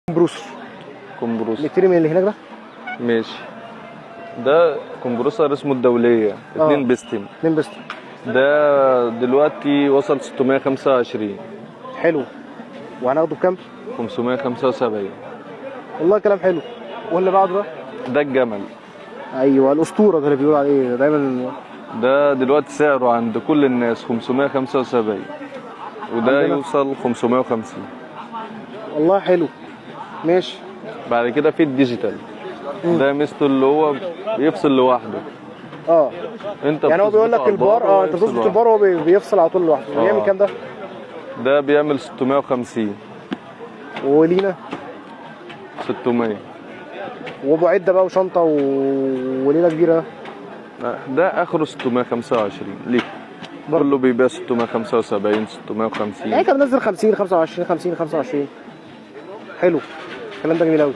كومبروسر. كومبروسر نبتدي من اللي هناك ده. ماشي. ده كومبروسر اسمه الدولية 2 بستم. 2 بستم. ده دلوقتي وصل 625. حلو. وهناخده بكام؟ 575. والله كلام حلو. واللي بعده ده؟ ده الجمل. ايوه الاسطوره ده اللي بيقول عليه دايما. ده دلوقتي سعره عند كل الناس 575 وده عندنا يوصل 550. والله حلو. ماشي. بعد كده في الديجيتال. ده ميزته اللي هو بيفصل لوحده. انت يعني هو بيقول لك البار انت بتظبط البار وهو بيفصل على طول لوحده. بيعمل كام ده؟ ده بيعمل 650. ولينا 600. وابو عده بقى وشنطه وليله كبيره. ده اخره 625 ليه؟ كله بيبيع 675 650. يعني كان منزل 50 25 50 25. حلو الكلام ده جميل قوي.